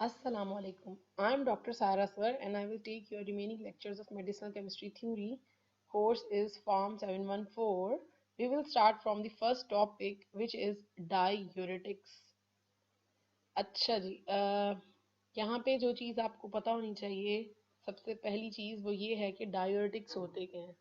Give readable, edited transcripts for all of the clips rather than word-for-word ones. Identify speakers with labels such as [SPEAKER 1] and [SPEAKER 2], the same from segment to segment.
[SPEAKER 1] Assalamu alaikum. I am Dr. Sara Sir and I will take your remaining lectures of medicinal chemistry theory. Course is Form 714. We will start from the first topic which is diuretics. अच्छा जी यहाँ पे जो चीज़ आपको पता होनी चाहिए सबसे पहली चीज़ वो ये है कि डाययूरेटिक्स होते क्या हैं.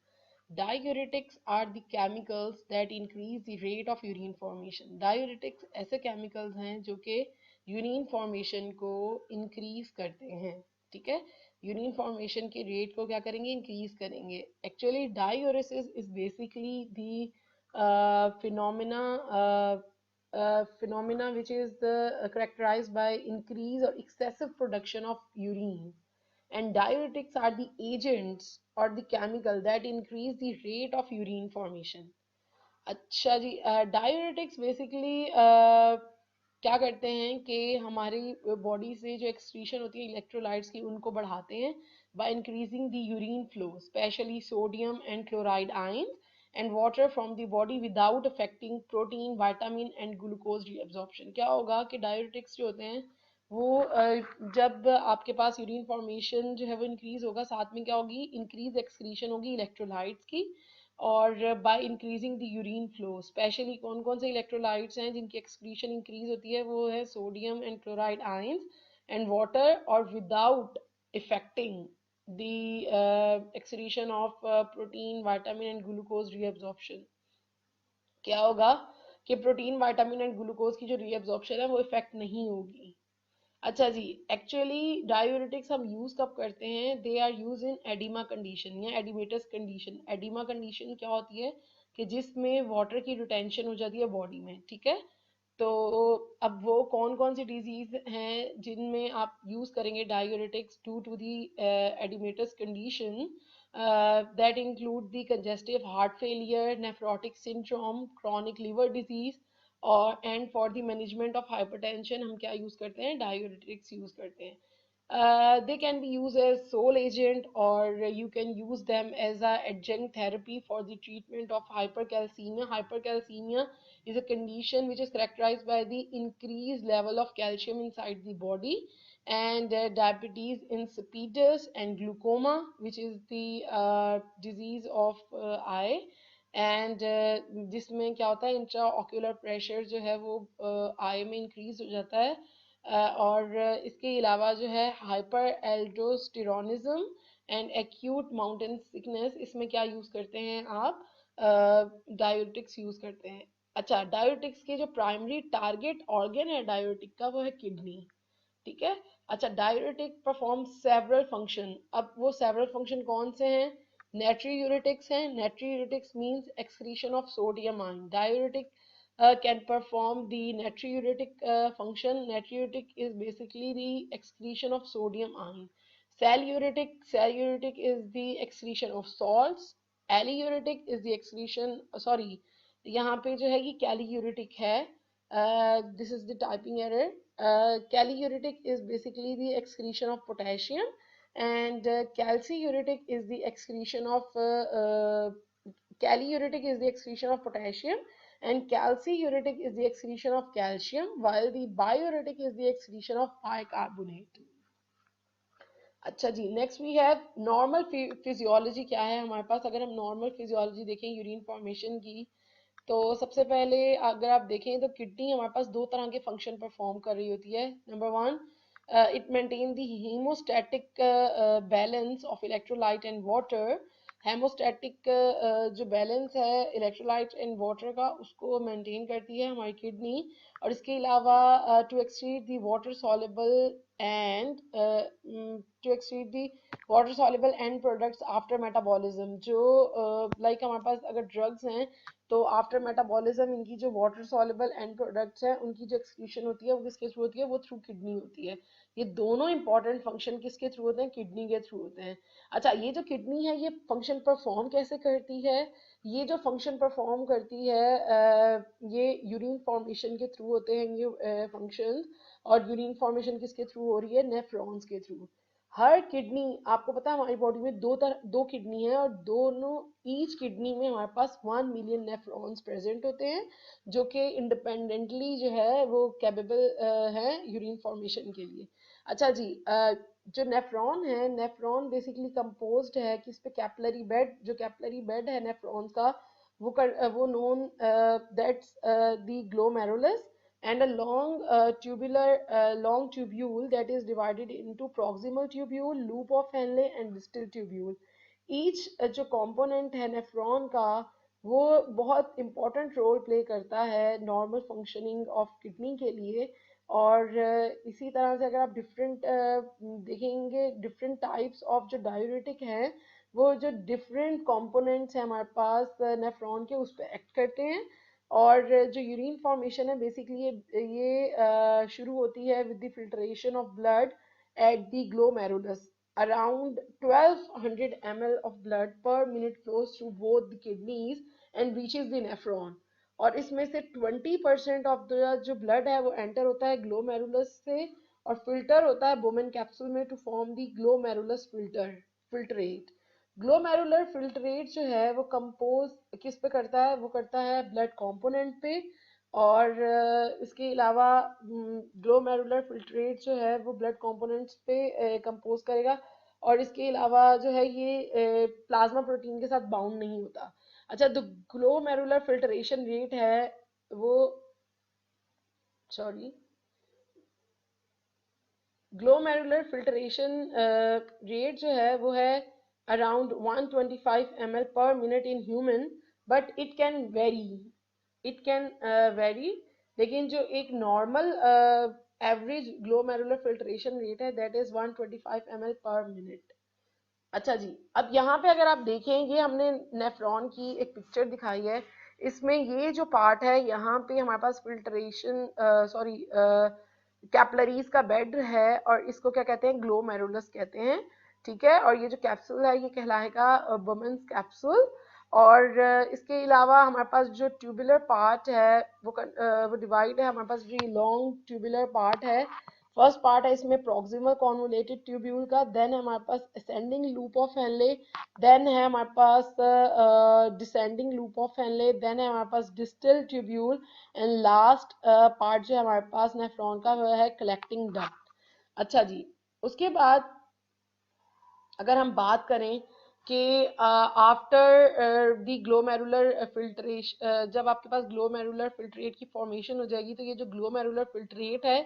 [SPEAKER 1] Diuretics are the chemicals that increase the rate of urine formation. Diuretics ऐसे chemicals हैं जो कि यूरिन फॉर्मेशन को इंक्रीज करते हैं. ठीक है, यूरिन फॉर्मेशन के रेट को क्या करेंगे, इंक्रीज करेंगे. Actually diuresis is basically the phenomena phenomena which is characterized by increase or excessive production of urine, and diuretics are the agents or the chemical that increase the rate of urine formation. अच्छा जी, diuretics basically क्या करते हैं कि हमारी body से जो excretion होती है इलेक्ट्रोलाइट्स की उनको बढ़ाते हैं by increasing the urine flow, specially sodium and chloride ions and water from the body without affecting protein, vitamin and glucose reabsorption. क्या होगा कि डायूरेटिक्स जो होते हैं वो जब आपके पास यूरिन फॉर्मेशन जो है वो इंक्रीज होगा, साथ में क्या होगी, इंक्रीज एक्सक्रीशन होगी इलेक्ट्रोलाइट्स की, और by increasing the urine flow. Specially कौन कौन से इलेक्ट्रोलाइट्स हैं जिनकी एक्सक्रीशन इंक्रीज होती है, वो है sodium and chloride ions and water, और without affecting the excretion of protein, vitamin and glucose reabsorption. क्या होगा कि प्रोटीन, विटामिन एंड ग्लूकोज की जो रीअब्जॉर्प्शन है वो इफेक्ट नहीं होगी. अच्छा जी, एक्चुअली डायूरेटिक्स हम यूज कब करते हैं, they are use in edema condition या एडिमेटस कंडीशन. एडिमा कंडीशन क्या होती है कि जिसमें वाटर की रिटेंशन हो जाती है बॉडी में. ठीक है, तो अब वो कौन कौन सी डिजीज हैं जिनमें आप यूज करेंगे diuretics due to the oedematous condition. That include the congestive heart failure, nephrotic syndrome, chronic liver disease, और and for the management of hypertension हम क्या यूज करते हैं, डायूरेटिक्स यूज करते हैं. They can be used as sole agent, or you can use them as a adjunct therapy for the treatment of hypercalcemia. Hypercalcemia is a condition which is characterized by the increased level of calcium inside the body, and diabetes insipidus, and glaucoma, which is the disease of eye. And जिसमें क्या होता है, intra ocular pressure जो है वो आई में increase हो जाता है. और इसके अलावा जो है hyper aldosteronism and acute mountain sickness, इसमें क्या यूज करते हैं आप, डायूरेटिक्स यूज करते हैं. अच्छा, डायूरेटिक्स के जो प्राइमरी टारगेट ऑर्गन है डायूरेटिक का वो है किडनी. ठीक है. अच्छा, डायूरेटिक परफॉर्म सेवरल फंक्शन. अब वो सेवरल फंक्शन कौन से हैं, natriuretics हैं. Natriuretics means excretion of sodium ion. Diuretic can perform the natriuretic function. Natriuretic is basically the excretion of sodium ion. Celluretic is the excretion of salts. Alliuretic is the excretion, sorry, यहाँ पे जो है ये calliuretic है. This is the typing error. Calliuretic is basically the excretion of potassium, and calciuretic is the excretion of calliuretic is the excretion of potassium, and calciuretic is the excretion of calcium, while the biuretic is the excretion of bicarbonate. अच्छा जी, next we have normal physiology. क्या है हमारे पास, अगर हम normal physiology देखें urine formation की, तो सबसे पहले अगर आप देखें तो किडनी हमारे पास दो तरह के फंक्शन परफॉर्म कर रही होती है. Number one, it maintain the haemostatic balance of electrolyte and water. Haemostatic जो बैलेंस है इलेक्ट्रोलाइट एंड वाटर का, उसको मेंटेन करती है हमारी किडनी. और इसके अलावा to exceed the water soluble and to exceed the water soluble and products after metabolism. जो लाइक हमारे पास अगर ड्रग्स हैं तो आफ्टर मेटाबॉलिज्म इनकी जो वाटर सॉल्युबल एंड प्रोडक्ट्स हैं उनकी जो एक्सक्रीशन होती है वो किसके थ्रू होती है, वो थ्रू किडनी होती है. ये दोनों इंपॉर्टेंट फंक्शन किसके थ्रू होते हैं, किडनी के थ्रू होते हैं. अच्छा, ये जो किडनी है ये फंक्शन परफॉर्म कैसे करती है, ये जो फंक्शन परफॉर्म करती है ये यूरिन फॉर्मेशन के थ्रू होते हैं ये फंक्शन. और यूरिन फॉर्मेशन किसके थ्रू हो रही है, नेफ्रॉन्स के थ्रू. हर किडनी, आपको पता है हमारी बॉडी में दो किडनी है, और दोनों ईच किडनी में हमारे पास 1 मिलियन नेफ्रॉन्स प्रेजेंट होते हैं, जो कि इंडिपेंडेंटली जो है वो कैपेबल हैं यूरिन फॉर्मेशन के लिए। अच्छा जी, जो नेफ्रॉन है, नेफ्रॉन बेसिकली कंपोज्ड है किस पे, कैपिलरी बेड, जो कैपिलरी बेड है नेफ्रॉन का, वो known that's the glomerulus, and a long tubule that is divided into proximal tubule, loop of Henle and distal tubule. Each जो component है नेफ्रॉन का, वो बहुत important रोल प्ले करता है नॉर्मल फंक्शनिंग ऑफ किडनी के लिए। और इसी तरह से अगर आप डिफरेंट देखेंगे, डिफरेंट टाइप्स ऑफ जो डायूरेटिक हैं, वो जो डिफरेंट कंपोनेंट्स हैं हमारे पास नेफ्रॉन के, उस पर एक्ट करते हैं। और जो यूरिन फॉर्मेशन है बेसिकली ये शुरू होती है with the filtration of blood at the glomerulus. Around 1200 ml of blood per minute flows through both the kidneys and reaches the nephron। और इसमें से 20% ऑफ द जो ब्लड है वो एंटर होता है ग्लोमेरुलस से, और फिल्टर होता है बोमेन कैप्सूल में to form the glomerulus filtrate. Glomerular filtrate जो है वो कंपोज किस पे करता है, वो करता है ब्लड कंपोनेंट पे। और इसके अलावा ग्लोमेरुलर फिल्ट्रेट जो है वो ब्लड कंपोनेंट्स पे कंपोज करेगा, और इसके अलावा जो है ये प्लाज्मा प्रोटीन के साथ बाउंड नहीं होता। अच्छा, तो ग्लोमेरुलर फिल्ट्रेशन रेट है वो, सॉरी, ग्लोमेरुलर फिल्ट्रेशन रेट जो है वो है around 125 ml per minute in human, but it can vary. लेकिन जो एक normal average glomerular filtration rate है that is 125 ml per minute. अच्छा जी, अब यहाँ पे अगर आप देखें, ये हमने नेफ्रॉन की एक पिक्चर दिखाई है, इसमें ये जो पार्ट है यहाँ पे हमारे पास फिल्ट्रेशन, सॉरी, कैपिलरीज का बेड है, और इसको क्या कहते हैं, ग्लोमेरुलस कहते हैं। ठीक है, और ये जो कैप्सूल है ये कहलाएगा बोमेन्स कैप्सूल। और इसके अलावा हमारे पास जो ट्यूबुलर पार्ट है वो डिवाइड है, हमारे पास जो लॉन्ग ट्यूबुलर पार्ट है, फर्स्ट पार्ट है इसमें प्रॉक्सिमल कॉन्वोलेटेड ट्यूब्यूल का, देन है हमारे पास ascending loop of Henle, then है हमारे पास descending loop of Henle, then है हमारे पास distal tubule, and last part जो है हमारे पास नेफ्रॉन का वह है कलेक्टिंग डक्ट। अच्छा जी, उसके बाद अगर हम बात करें कि आफ्टर द ग्लोमेरुलर फिल्ट्रेशन, जब आपके पास ग्लोमेरुलर फिल्ट्रेट की फॉर्मेशन हो जाएगी, तो ये जो ग्लोमेरुलर फिल्ट्रेट है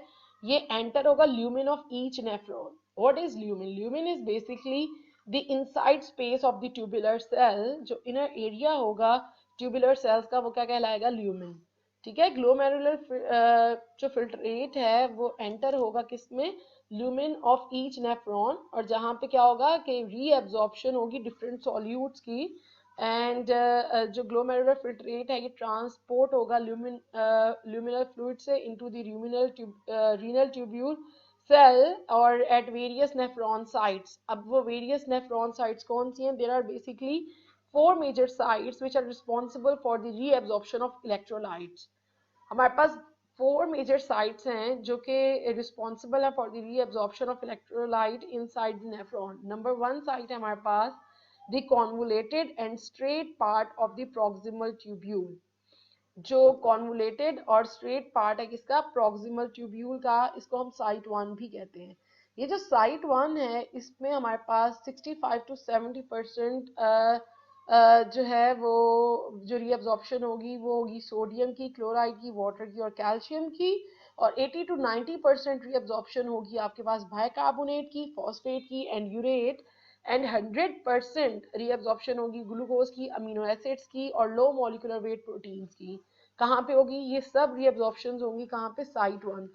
[SPEAKER 1] ये एंटर होगा lumen of each nephron. What is lumen? Lumen is basically the inside space of the tubular cell, जो इनर एरिया होगा ट्यूबुलर सेल्स का, वो क्या कहलाएगा, ल्यूमेन। ठीक है, ग्लोमेरुलर जो फिल्ट्रेट है वो एंटर होगा किसमें, ल्यूमेन ऑफ ईच नेफ्रॉन, और जहाँ पे क्या होगा कि रीएब्जॉर्प्शन होगी डिफरेंट सॉल्यूट्स की। एंड जो ग्लोमेरुलर फिल्ट्रेट है ये ट्रांसपोर्ट होगा ल्यूमिनल फ्लूइड से into the renal tubule cell, और एट वेरियस नेफ्रॉन साइट्स। अब वो वेरियस नेफ्रॉन साइट्स कौन सी हैं? There are basically 4 major sites which are responsible for the reabsorption of electrolytes. हमारे पास 4 मेजर साइट्स हैं जो कि रिस्पॉन्सिबल है for the reabsorption of electrolyte inside the nephron. Number 1 site है हमारे पास the convoluted and straight part of the proximal tubule. जो कॉन्वुलेटेड और स्ट्रेट पार्ट है किसका, प्रॉक्सिमल ट्यूब्यूल का, इसको हम साइट 1 भी कहते हैं। ये जो साइट 1 है इसमें हमारे पास 65 to 70% जो है वो जो रीअब्जॉर्प्शन होगी वो होगी सोडियम की, क्लोराइड की, वाटर की और कैल्शियम की। और 80 to 90% रीअब्जॉर्प्शन होगी आपके पास बाइकार्बोनेट की, फॉस्फेट की एंड यूरेट। एंड 100% रीअब्जॉर्प्शन होगी ग्लूकोज की, अमीनो एसिड्स की और लो मॉलिक्यूलर वेट प्रोटीन्स की। कहाँ पे होगी ये सब रीअब्जॉर्प्शन होंगी, कहाँ पे, site 1।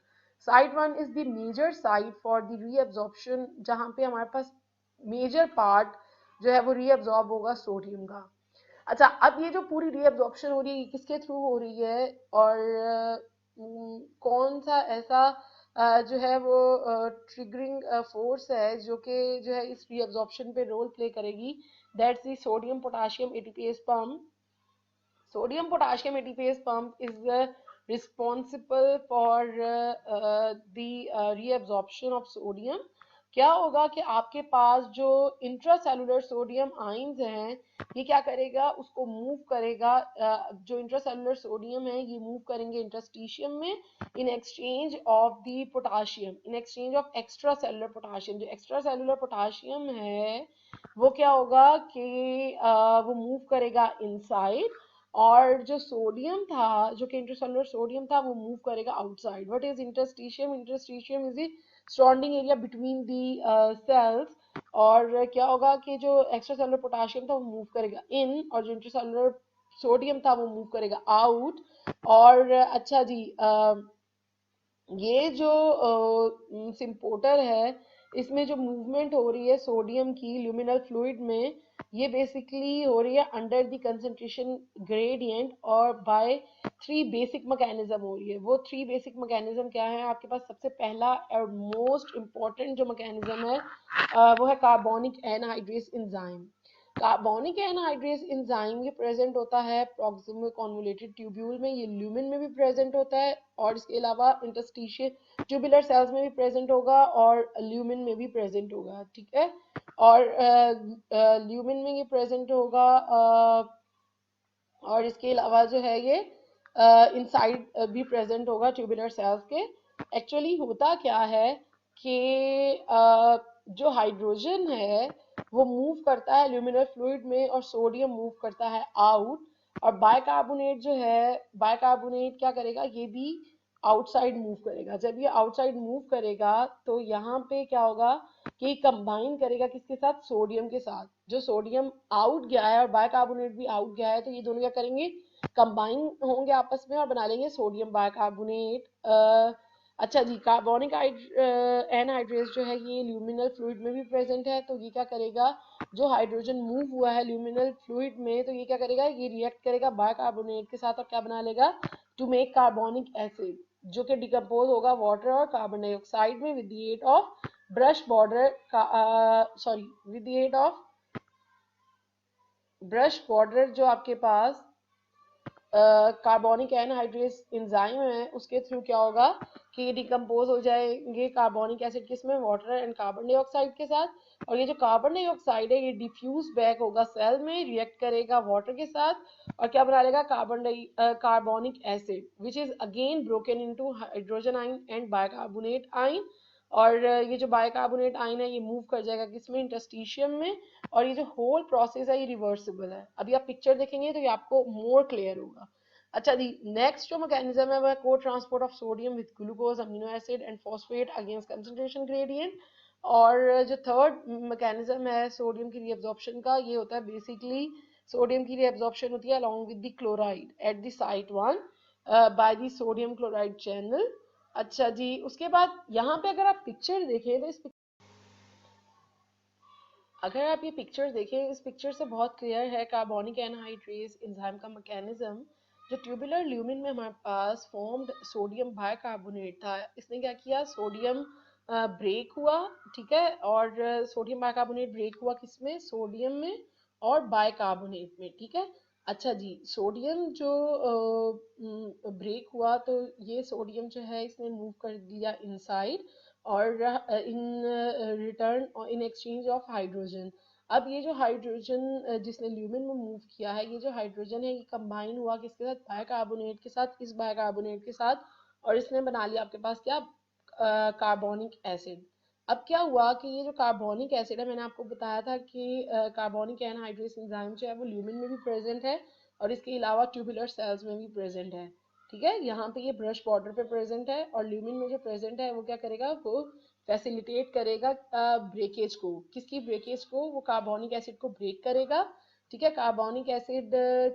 [SPEAKER 1] Site 1 is the major site for the reabsorption, जहाँ पे हमारे पास मेजर पार्ट जो है वो रीअब्जॉर्ब होगा सोडियम का। अच्छा, अब ये जो पूरी रीअब्जॉर्प्शन हो रही है किसके थ्रू हो रही है, और कौन सा ऐसा जो है वो ट्रिगरिंग फोर्स है जो कि जो है इस रीअब्जॉर्प्शन पे रोल प्ले करेगी, that's the sodium potassium ATPase pump. Sodium potassium ATPase pump is responsible for the reabsorption of sodium क्या होगा कि आपके पास जो इंट्रासेलुलर सोडियम आयंस हैं, ये क्या करेगा, उसको मूव करेगा। जो इंट्रासेलुलर सोडियम है ये मूव करेंगे इंटरस्टिशियम में in exchange of the potassium, in exchange of extra cellular potassium. जो एक्स्ट्रा सेलुलर पोटाशियम है वो क्या होगा कि वो मूव करेगा इनसाइड, और जो सोडियम था, जो कि इंटरसेलुलर सोडियम था, वो मूव करेगा outside. What is interstitium? Interstitium is the surrounding area between the cells. और क्या होगा कि जो एक्स्ट्रा सेलुलर पोटाशियम था वो मूव करेगा इन, और जो इंटरसेलुलर सोडियम था वो मूव करेगा आउट। और अच्छा जी, ये जो सिम्पोर्टर है, इसमें जो मूवमेंट हो रही है सोडियम की ल्यूमिनल फ्लूइड में, ये बेसिकली हो रही है अंडर द कंसंट्रेशन ग्रेडियंट और बाय थ्री बेसिक मैकेनिज्म हो रही है। वो थ्री बेसिक मैकेनिज्म क्या है आपके पास? सबसे पहला और मोस्ट इम्पॉर्टेंट जो मैकेनिज्म है वो है carbonic anhydrase enzyme. Carbonic anhydrase enzyme ये प्रेजेंट होता है प्रॉक्सिमल कॉन्वोलेटेड ट्यूब्यूल में, ये ल्यूमिन में भी प्रेजेंट होता है, और इसके अलावा इंटरस्टिशियल ट्यूबुलर सेल्स में भी प्रेजेंट होगा और ल्यूमिन में भी प्रेजेंट होगा, ठीक है। और ल्यूमिन में ये प्रेजेंट होगा, और इसके अलावा जो है ये इनसाइड भी प्रेजेंट होगा ट्यूबुलर सेल्स के। एक्चुअली होता क्या है कि जो हाइड्रोजन है वो मूव करता है ल्यूमिनल फ्लूइड में, और सोडियम मूव करता है आउट। और बाइकार्बोनेट जो है, बाइकार्बोनेट क्या करेगा, ये भी आउटसाइड मूव करेगा। जब ये आउटसाइड मूव करेगा तो यहाँ पे क्या होगा कि कंबाइन करेगा किसके साथ? सोडियम के साथ। जो सोडियम आउट गया है और बाइकार्बोनेट भी आउट गया है, तो ये दोनों क्या करेंगे? कंबाइन होंगे आपस में और बना लेंगे सोडियम बाइकार्बोनेट। अच्छा जी, कार्बोनिक एनहाइड्रेस जो है ये ल्यूमिनल फ्लूइड में भी प्रेजेंट है, तो ये क्या करेगा, जो हाइड्रोजन मूव हुआ है ल्यूमिनल फ्लूइड में, तो ये क्या करेगा, ये रिएक्ट करेगा बाइकार्बोनेट के साथ और क्या बना लेगा? टू मेक कार्बोनिक एसिड, जो कि डिकम्पोज होगा वाटर और कार्बन डाइऑक्साइड में with the aid of brush border का, sorry, with the aid of brush border जो आपके पास कार्बोनिक एनहाइड्रेस एंजाइम है, उसके थ्रू क्या होगा कि डिकम्पोज हो जाएंगे कार्बोनिक एसिड किसमें? वाटर एंड कार्बन डाइऑक्साइड के साथ। और ये जो कार्बन डाइऑक्साइड है ये डिफ्यूज बैक होगा सेल में, रिएक्ट करेगा वाटर के साथ और क्या बना लेगा? Carbonic acid which is again broken into hydrogen आइन एंड बाइकार्बोनेट आइन। और ये जो बाइकार्बोनेट आइन है ये मूव कर जाएगा किसमें? इंटरस्टिशियम में। और ये जो होल प्रोसेस है ये रिवर्सिबल है। अभी आप पिक्चर देखेंगे तो ये आपको मोर क्लियर होगा। अच्छा जी, नेक्स्ट जो मैकेनिज्म है वो है को transport of sodium with glucose, amino acid and phosphate against concentration gradient. और जो थर्ड मैकेनिज्म है सोडियम की रीअब्जॉर्प्शन का, ये होता है बेसिकली सोडियम की रीअब्जॉर्प्शन होती है along with the chloride at the site 1 by the sodium chloride channel. अच्छा जी, उसके बाद यहाँ पे अगर आप पिक्चर देखें तो अगर आप ये पिक्चर देखें, इस पिक्चर से बहुत क्लियर है कार्बोनिक एनहाइड्रेस एंजाइम का मैकेनिज्म। जो ट्यूबुलर ल्यूमिन में हमारे पास फॉर्म्ड सोडियम बाइकार्बोनेट था, इसने क्या किया? सोडियम ब्रेक हुआ, ठीक है। और सोडियम बाइकार्बोनेट ब्रेक हुआ किसमें? सोडियम में और बाइकार्बोनेट में, ठीक है। अच्छा जी, सोडियम जो ब्रेक हुआ तो ये सोडियम जो है इसने मूव कर दिया इनसाइड, और in return in exchange of hydrogen. अब ये जो हाइड्रोजन जिसने ल्यूमिन में मूव किया है, ये जो हाइड्रोजन है ये कंबाइन हुआ किसके साथ? बाइकार्बोनेट के साथ, इस बाइकार्बोनेट के साथ, और इसने बना लिया आपके पास क्या? Carbonic acid. अब क्या हुआ कि ये जो कार्बोनिक एसिड है, मैंने आपको बताया था कि कार्बोनिक एनहाइड्रेस एंजाइम जो है वो ल्यूमिन में भी प्रेजेंट है और इसके अलावा ट्यूबुलर सेल्स में भी प्रेजेंट है, ठीक है। यहाँ पे ये ब्रश बॉर्डर पे प्रेजेंट है, और ल्यूमिन में जो प्रेजेंट है वो क्या करेगा? वो फैसिलिटेट करेगा ब्रेकेज को। किसकी ब्रेकेज को? वो कार्बोनिक एसिड को ब्रेक करेगा, ठीक है। कार्बोनिक एसिड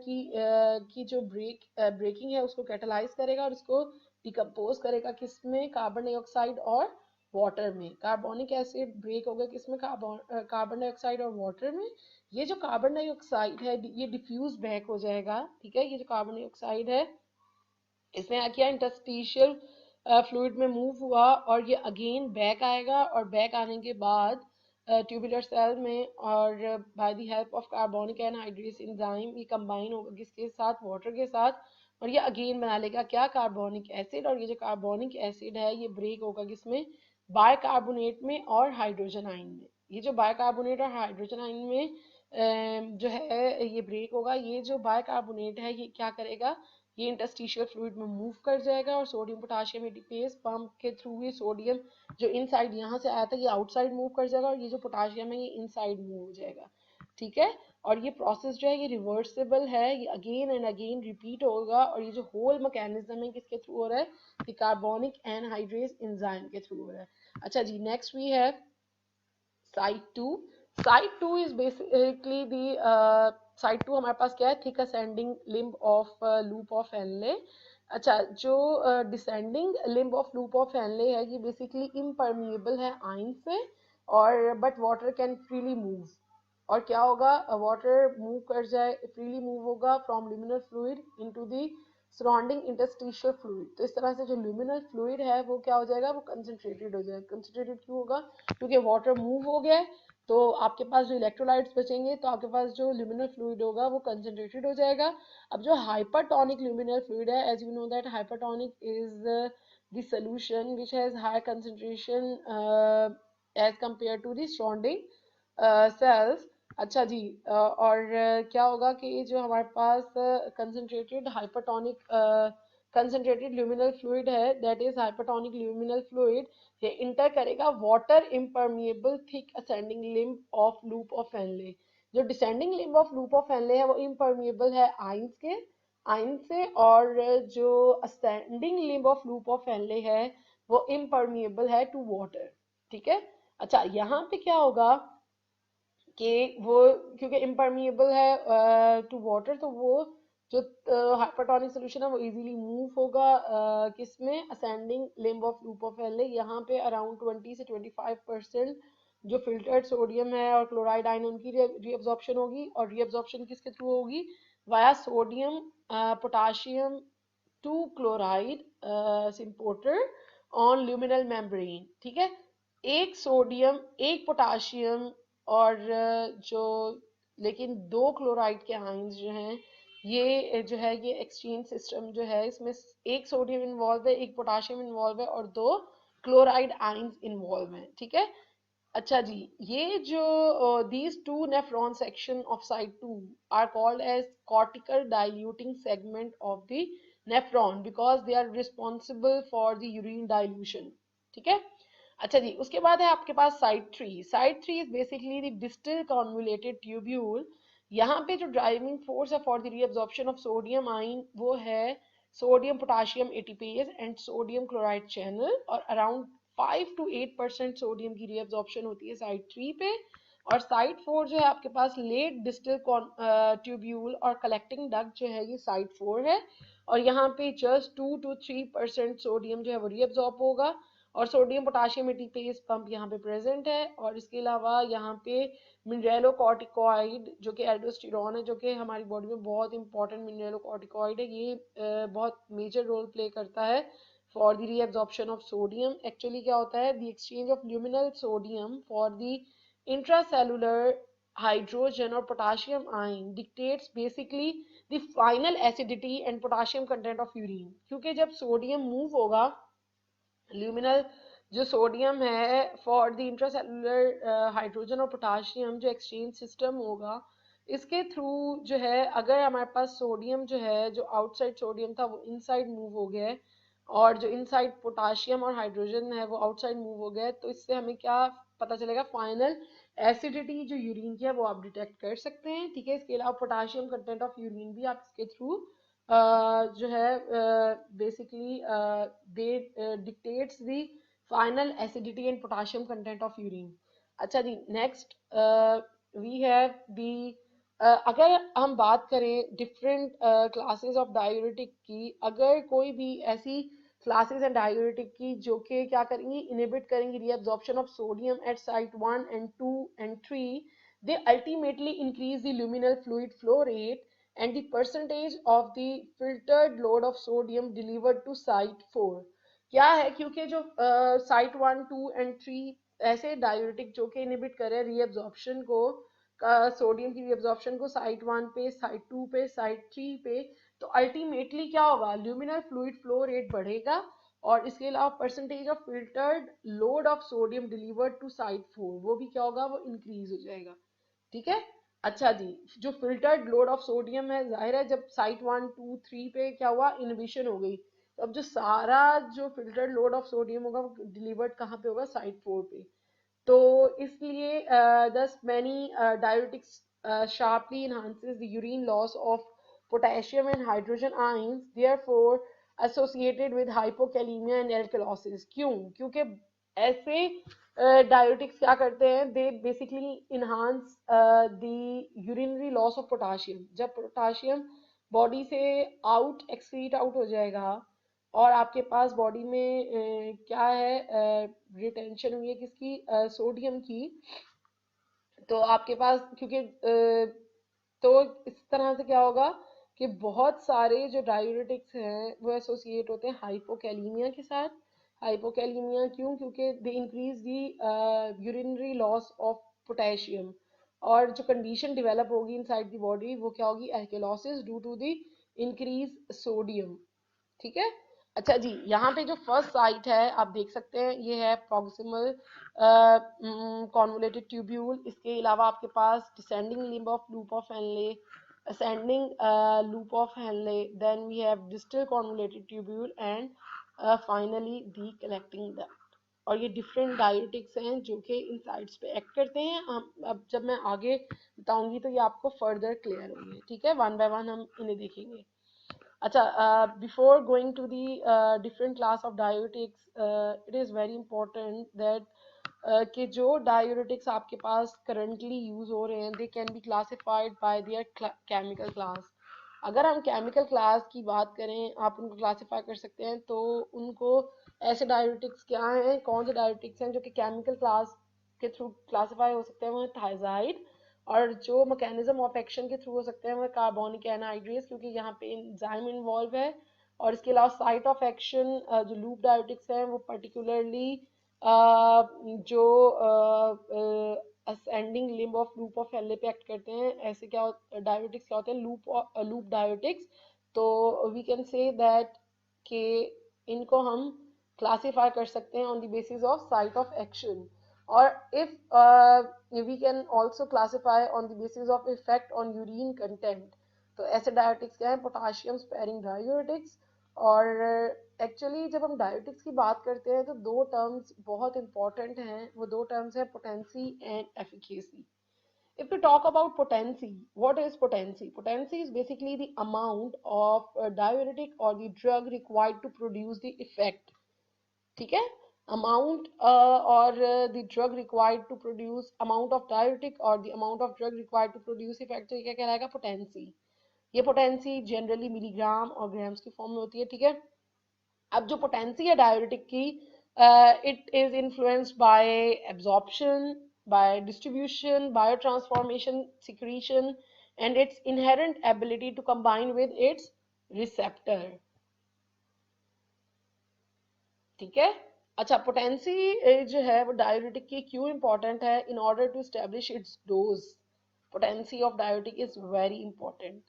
[SPEAKER 1] की जो ब्रेकिंग है उसको कैटालाइज करेगा और इसको डिकम्पोज करेगा किसमें? कार्बन डाइऑक्साइड और वाटर में। कार्बोनिक एसिड ब्रेक होगा किसमें? कार्बन डाइऑक्साइड और वाटर में। ये जो कार्बन डाइऑक्साइड है ये डिफ्यूज बैक हो जाएगा, ठीक है। ये जो कार्बन डाइऑक्साइड है इसने क्या किया? इंटरस्टिशियल फ्लूइड में मूव हुआ और ये अगेन बैक आएगा, और बैक आने के बाद ट्यूबुलर सेल में, और by the help of carbonic anhydrase enzyme ये कंबाइन होगा किसके साथ? वाटर के साथ। और ये अगेन बना लेगा क्या, कार्बोनिक एसिड। और ये जो कार्बोनिक एसिड है ये ब्रेक होगा किसमें, बायकार्बोनेट में और हाइड्रोजन आयन में। ये जो बायकार्बोनेट और हाइड्रोजन आयन में जो है ये ब्रेक होगा। ये जो बायकार्बोनेट है ये क्या करेगा, ये इंटरस्टिशियल फ्लूइड में मूव कर जाएगा और सोडियम पोटाशियम एटीपेज पंप के थ्रू ये सोडियम जो इनसाइड यहाँ से आया था ये आउटसाइड मूव कर जाएगा, और ये जो पोटाशियम है ये इनसाइड मूव हो जाएगा। ठीक है, और ये प्रोसेस जो है ये रिवर्सिबल है, ये अगेन एंड अगेन रिपीट होगा। और ये जो होल मैकेनिज्म है किसके थ्रू हो रहा है, ये कार्बोनिक एनहाइड्रेज एंजाइम के थ्रू हो रहा है। अच्छा जी, नेक्स्ट वी है site two. Site two is basically the site two हमारे पास क्या है, thick ascending limb of loop of Henle. अच्छा, जो descending limb of loop of Henle है ये बेसिकली इम्परमिएबल है आयन से, और but water can freely move. और क्या होगा, वाटर मूव कर जाए, फ्रीली मूव होगा from luminal fluid into the surrounding interstitial fluid. तो इस तरह से जो ल्यूमिनल फ्लूइड है वो क्या हो जाएगा, वो कंसंट्रेटेड हो जाएगा। कंसंट्रेटेड क्यों होगा, क्योंकि वाटर मूव हो गया है, तो आपके पास जो इलेक्ट्रोलाइट्स बचेंगे तो आपके पास जो ल्यूमिनल फ्लूइड होगा वो कंसंट्रेटेड हो जाएगा। अब जो हाइपरटोनिक ल्यूमिनल फ्लूइड है, as you know that hypertonic is the solution which has high concentration as compare to the surrounding cells. अच्छा जी, और क्या होगा कि जो हमारे पास concentrated hypertonic concentrated luminal fluid है, that is hypertonic luminal fluid, ये इंटर करेगा water impermeable thick ascending limb of loop of Henle. जो descending limb of loop of Henle है वो इम्परमिएबल है आयन से, और जो ascending limb of loop of Henle है वो इम्परमिएबल है टू वाटर। ठीक है, अच्छा यहाँ पे क्या होगा कि वो क्योंकि इम्परमिएबल है टू वाटर, तो वो जो हाइपरटोनिक सोल्यूशन है वो इजीली मूव होगा किसमें, ascending limb of loop of Henley. यहाँ पे अराउंड 20 से 25% जो फिल्टर्ड सोडियम है और क्लोराइड आयन उनकी रीअब्जॉर्प्शन होगी। और रीअब्जॉर्प्शन किसके थ्रू होगी, via sodium potassium two chloride symporter on luminal membrane. ठीक है, एक सोडियम एक पोटाशियम और जो लेकिन दो क्लोराइड के आयंस जो हैं ये जो है ये एक्सचेंज सिस्टम जो है इसमें एक सोडियम इन्वॉल्व है, एक पोटाशियम इन्वॉल्व है और दो क्लोराइड आयंस इन्वॉल्व हैं। ठीक है, अच्छा जी, ये जो these two nephron section of site 2 are called as cortical diluting segment of the nephron because they are responsible for the urine dilution. ठीक है, अच्छा जी, उसके बाद है आपके पास site three. Site three is basically the distal convoluted tubule. यहाँ पे जो ड्राइविंग फोर्स है for the reabsorption of sodium ion वो है sodium potassium ATPase and sodium chloride channel, और अराउंड 5 to 8% सोडियम की रीअब्जॉर्प्शन होती है साइट थ्री पे। और साइट फोर जो है आपके पास लेट डिस्टल ट्यूब्यूल और कलेक्टिंग डक्ट जो है ये साइट फोर है, और यहाँ पे जस्ट 2 to 3% सोडियम जो है वो रीअब्जॉर्ब होगा, और सोडियम पोटाशियम एटीपेज पंप यहाँ पे प्रेजेंट है। और इसके अलावा यहाँ पे मिनरलोकॉर्टिकॉइड जो कि एल्डोस्टेरॉन है, जो कि हमारी बॉडी में बहुत इंपॉर्टेंट मिनरलोकॉर्टिकॉइड है, ये बहुत मेजर रोल प्ले करता है for the reabsorption of sodium. Actually क्या होता है, the exchange of luminal sodium for the intracellular hydrogen और potassium ion dictates basically the final acidity and potassium content of urine. क्योंकि जब सोडियम मूव होगा, luminal जो सोडियम है for the intracellular hydrogen और पोटाशियम जो एक्सचेंज सिस्टम होगा, इसके थ्रू जो है अगर हमारे पास सोडियम जो है जो आउटसाइड सोडियम था वो इनसाइड मूव हो गया है, और जो इनसाइड पोटाशियम और हाइड्रोजन है वो आउटसाइड मूव हो गया है, तो इससे हमें क्या पता चलेगा, फाइनल एसिडिटी जो यूरिन की है वो आप डिटेक्ट कर सकते हैं। ठीक है, इसके अलावा पोटाशियम कंटेंट ऑफ यूरिन भी आप इसके थ्रू जो है basically they dictates the final acidity and potassium content of urine. अच्छा जी, नेक्स्ट वी हैव दी अगर हम बात करें डिफरेंट क्लासेस ऑफ डायूरेटिक की, अगर कोई भी ऐसी क्लासेस एंड डायूरेटिक की जो कि क्या करेंगी, इनहिबिट करेंगी reabsorption of sodium at site 1 and 2 and 3, they ultimately increase the luminal fluid flow rate and the percentage of the filtered load of sodium delivered to site 4। क्या है, क्योंकि जो साइट 1 2 and 3 ऐसे डायूरेटिक जो कि inhibit कर रहे हैं रीअब्जॉर्प्शन को, सोडियम की रीअब्जॉर्प्शन को साइट 1 पे, साइट 2 पे, साइट 3 पे, तो अल्टीमेटली क्या होगा, ल्यूमिनल फ्लूइड फ्लो रेट बढ़ेगा और इसके अलावा percentage of filtered load of sodium delivered to site 4 वो भी क्या होगा, वो इंक्रीज हो जाएगा। ठीक है। अच्छा जी, जो फिल्टर्ड लोड ऑफ सोडियम है, जाहिर है जब साइट 1 2 3 पे क्या हुआ, इनहिबिशन हो गई, तो अब जो सारा जो फिल्टर्ड लोड ऑफ सोडियम होगा वो डिलीवर्ड कहाँ पे होगा, साइट 4 पे। तो इसलिए thus many diuretics sharply enhances the urine loss of potassium and hydrogen ions, therefore associated with hypokalemia and alkalosis। क्यों? क्योंकि ऐसे डायोटिक्स क्या करते हैं, they basically enhance the urinary loss of potassium. जब पोटाशियम बॉडी से आउट एक्सक्रीट आउट हो जाएगा और आपके पास बॉडी में क्या है, रिटेंशन हुई है किसकी, सोडियम की, तो आपके पास क्योंकि तो इस तरह से क्या होगा कि बहुत सारे जो डायूरेटिक्स हैं वो एसोसिएट होते हैं हाइपोकैलीमिया के साथ। हाइपोकैलीमिया क्यों? क्योंकि they increase the urinary loss of potassium, और जो कंडीशन डेवलप होगी इनसाइड द बॉडी वो क्या होगी, alkalosis due to the increase sodium. ठीक है। अच्छा जी, यहाँ पे जो फर्स्ट साइट है आप देख सकते हैं, ये है प्रॉक्सिमल कॉन्वोलेटेड ट्यूब्यूल। इसके अलावा आपके पास descending limb of loop of Henle, ascending loop of Henle, then we have distal convoluted tubule and finally the collecting duct. और ये डिफरेंट डायूरेटिक्स हैं जो कि इन साइट्स पे एक्ट करते हैं। हम अब जब मैं आगे बताऊंगी तो ये आपको फर्दर क्लियर होंगे। ठीक है, वन बाय वन हम इन्हें देखेंगे। अच्छा, before going to the different class of diuretics, it is very important that कि जो diuretics आपके पास currently use हो रहे हैं, they can be classified by their chemical class। अगर हम chemical class की बात करें, आप उनको classify कर सकते हैं, तो उनको ऐसे diuretics क्या हैं, कौन से diuretics हैं जो कि chemical class के थ्रू क्लासीफाई हो सकते हैं, वो है थायजाइड। और जो मैकेनिज्म ऑफ एक्शन के थ्रू हो सकते हैं वो कार्बोनिक एनहाइड्रेस, क्योंकि यहाँ पे एंजाइम इन्वॉल्व है। और इसके अलावा साइट ऑफ एक्शन जो लूप डायोटिक्स हैं वो पर्टिकुलरली जो ascending limb of loop of Henley पे एक्ट करते हैं। ऐसे क्या डायोटिक्स क्या होते हैं, लूप डायोटिक्स। तो वी कैन से दैट कि इनको हम क्लासीफाई कर सकते हैं on the basis of site of action. or if we can also classify on the basis of effect on urine content। तो ऐसे डायोटिक्स क्या है, पोटाशियम स्पेयरिंग डायोटिक्स। और एक्चुअली जब हम डायोटिक्स की बात करते हैं तो दो टर्म्स बहुत इंपॉर्टेंट हैं, वो दो टर्म्स हैं potency and efficacy. If we talk about potency, what is potency? Potency is basically the amount of diuretic or the drug required to produce the effect। ठीक है, amount or the drug required to produce amount of diuretic or the amount of drug required to produce effect, तो ये क्या कहलाएगा, potency. ये potency generally milligram और grams की form में होती है। ठीक है। अब जो पोटेंसी है डायरेटिक की, it is influenced by absorption, by distribution, biotransformation, secretion and its inherent ability to combine with its receptor. ठीक है। अच्छा, पोटेंसी जो है वो डायोरेटिक की क्यों इंपॉर्टेंट है, in order to establish its dose. Potency of diuretic is very important.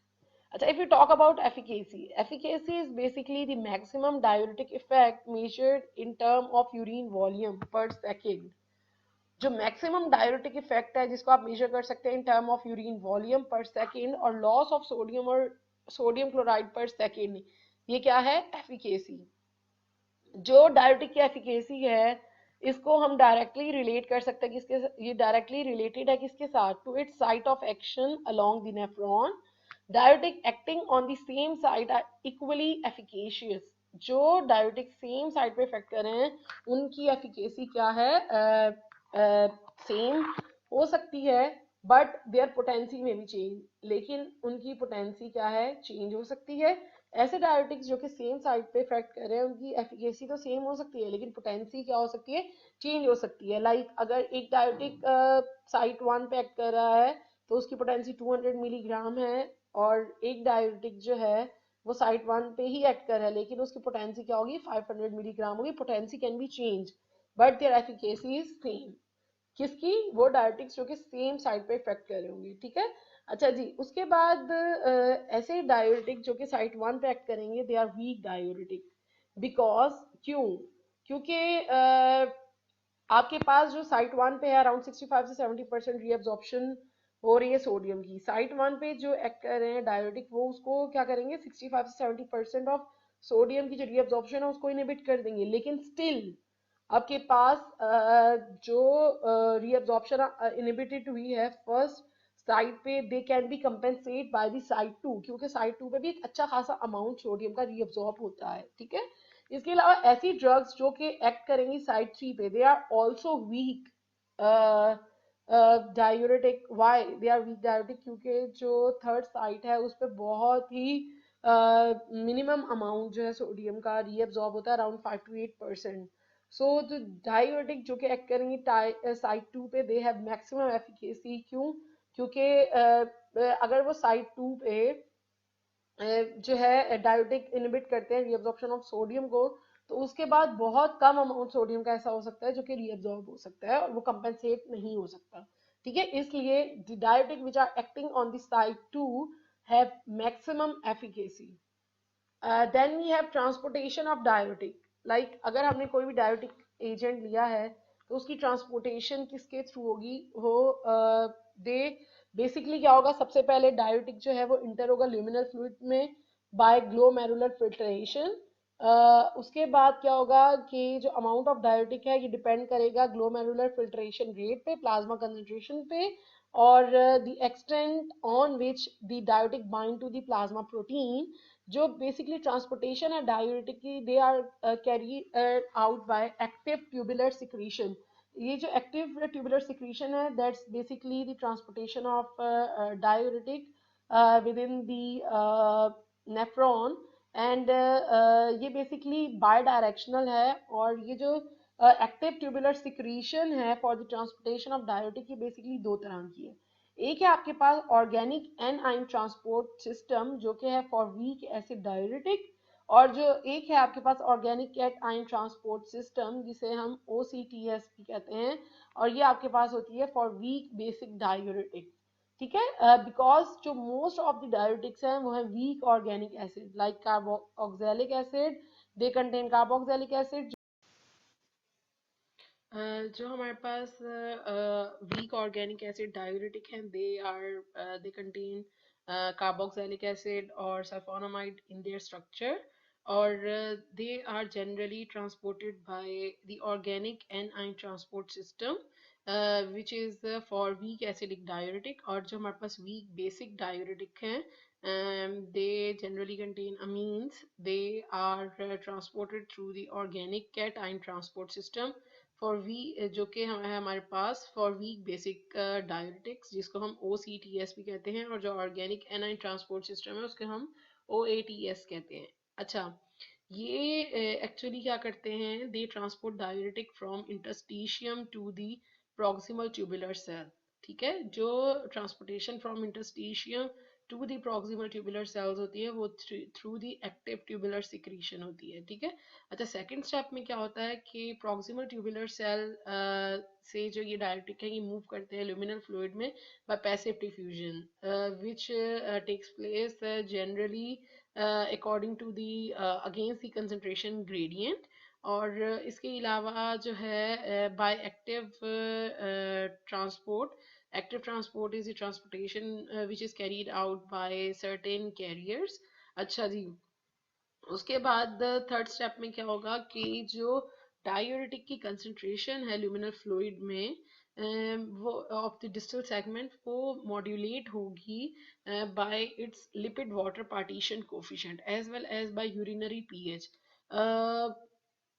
[SPEAKER 1] अच्छा, if you talk about efficacy is basically the maximum diuretic effect measured in term of urine volume per second। जो maximum diuretic effect है जिसको आप major कर सकते हैं in term of urine volume पर second और लॉस ऑफ सोडियम और सोडियम क्लोराइड पर सेकेंड, ये क्या है, एफिकेसी। जो डायरेटिक की एफिकेसी है इसको हम डायरेक्टली रिलेट कर सकते हैं किसके, ये डायरेक्टली रिलेटेड है किसके साथ, to its site of action along the nephron. Diuretic acting on the same site are equally efficacious. जो डायोटिक सेम साइट पे इफेक्ट कर रहे हैं उनकी एफिकेसी क्या है, सेम हो सकती है, बट देयर पोटेंसी में भी चेंज, लेकिन उनकी पोटेंसी क्या है, चेंज हो सकती है। ऐसे डायोटिक्स जो कि सेम साइट पे इफेक्ट कर रहे हैं उनकी एफिकेसी तो सेम हो सकती है, लेकिन पोटेंसी क्या हो सकती है, चेंज हो सकती है। लाइक अगर एक डायोटिक साइट 1 पे एक्ट कर रहा है तो उसकी पोटेंसी 200 मिलीग्राम है, और एक डायोटिक जो है वो साइट 1 पे ही एक्ट कर रहा है लेकिन उसकी पोटेंसी क्या होगी, 500 मिलीग्राम होगी। Potency can be change but their efficacy is same. किसकी? वो डायोटिक्स जो कि सेम साइट पे इफेक्ट कर रहे होंगे, ठीक है। अच्छा जी, उसके बाद ऐसे डायोटिक जो कि साइट 1 पे एक्ट करेंगे, दे आर वीक डायोटिक। बिकॉज क्यों? क्योंकि आपके पास जो साइट 1 पे है अराउंड 65 से 70% रीअब्जॉर्प्शन हो रही है सोडियम की। साइट 1 पे जो एक्ट कर रहे हैं डायोटिक, वो उसको क्या करेंगे, 65 से 70% ऑफ सोडियम की जो रीअब्जॉर्प्शन है उसको इनहिबिट कर देंगे। लेकिन स्टिल आपके पास जो रीअब्जॉर्प्शन इनहिबिटेड हुई है फर्स्ट साइट पे, they can be compensate by the site 2, क्योंकि साइट 2 पे भी एक अच्छा खासा अमाउंट सोडियम का रीअब्जॉर्ब होता है, ठीक है। इसके अलावा ऐसी ड्रग्स जो कि एक्ट करेंगी साइट 3 पे, they are also weak diuretic. Why they are weak diuretic? क्योंकि जो थर्ड साइट है उस पर बहुत ही मिनिमम अमाउंट जो है सोडियम का रीअब्जॉर्ब होता है, अराउंड 5 to 8%। सो जो डायूरेटिक जो कि एक्ट करेंगी साइट 2 पे, दे हैव मैक्सिमम एफिकेसी। क्यों? क्योंकि अगर वो साइट 2 पे जो है डायोटिक इनहिबिट करते हैं रीअब्जॉर्प्शन ऑफ सोडियम को, तो उसके बाद बहुत कम अमाउंट सोडियम का ऐसा हो सकता है जो कि रीअब्जॉर्ब हो सकता है और वो कंपेंसेट नहीं हो सकता, ठीक है। इसलिए the diuretic which are acting on the site 2 have maximum efficacy. Then we have transportation of diuretic. Like अगर हमने कोई भी डायोटिक एजेंट लिया है तो उसकी ट्रांसपोर्टेशन किसके थ्रू होगी? वो दे बेसिकली क्या होगा, सबसे पहले डायोटिक जो है वो इंटर होगा ल्यूमिनल फ्लूइड में बाय ग्लोमेरुलर फिल्ट्रेशन। उसके बाद क्या होगा कि जो अमाउंट ऑफ डायोटिक है ये डिपेंड करेगा ग्लोमेरुलर फिल्ट्रेशन रेट पे, प्लाज्मा कंसंट्रेशन पे, और the extent on which the diuretic bind to the plasma protein. जो बेसिकली ट्रांसपोर्टेशन है डायूरेटिक की, they are carry out by active tubular secretion. ये जो एक्टिव ट्यूबुलर सिक्रीशन है, that's basically the transportation of diuretic within the nephron. And ये basically bidirectional है, और ये जो एक्टिव ट्यूबुलर सिक्रीशन है फॉर द ट्रांसपोर्टेशन ऑफ डायोटिक, ये बेसिकली दो तरह की है। एक है आपके पास ऑर्गेनिक एनाइन ट्रांसपोर्ट सिस्टम जो कि है फॉर वीक एसिड डायूरेटिक, और जो एक है आपके पास ऑर्गेनिक कैटआयन ट्रांसपोर्ट सिस्टम जिसे हम OCTS भी कहते हैं, और ये आपके पास होती है फॉर वीक बेसिक डायूरेटिक, ठीक है। बिकॉज जो मोस्ट ऑफ द डायूरेटिक्स हैं वो है weak organic acid like carboxylic acid, they contain carboxylic acid. जो हमारे पास वीक ऑर्गेनिक एसिड डायूरेटिक हैं, दे कंटेन कार्बोक्सिलिक एसिड और सल्फोनामाइड इन देयर स्ट्रक्चर, और they are generally transported by the organic anion transport system which is for weak acidic diuretic. और जो हमारे पास वीक बेसिक डायूरेटिक हैं, they generally contain amines, they are transported through the organic cation transport system for we, जो कि है हमारे पास फॉर वीक बेसिक डायूरेटिक्स, जिसको हम OCTS भी कहते हैं, और जो ऑर्गेनिक एनाइन ट्रांसपोर्ट सिस्टम है उसके हम OATS कहते हैं। अच्छा, ये एक्चुअली क्या करते हैं, they transport diuretic from interstitium to the proximal tubular cell, ठीक है। जो transportation from interstitium to the proximal tubular cells होती है वो through the active tubular secretion होती है, ठीक है। अच्छा, सेकंड स्टेप में क्या होता है कि प्रॉक्सिमल ट्यूबुलर सेल से जो ये डायरेक्टिक है ये मूव करते हैं ल्यूमिनल फ्लूइड में by passive diffusion, which takes place generally according to the against the concentration gradient. और इसके अलावा जो है by active transport, active transport is the transportation which is carried out by certain carriers। अच्छा जी, उसके बाद third step में क्या होगा कि जो डायूरेटिक की कंसंट्रेशन है ल्यूमिनल फ्लूइड में, वो ऑफ द डिस्टल सेगमेंट वो मॉड्यूलेट होगी by its lipid water partition coefficient as well as by urinary pH.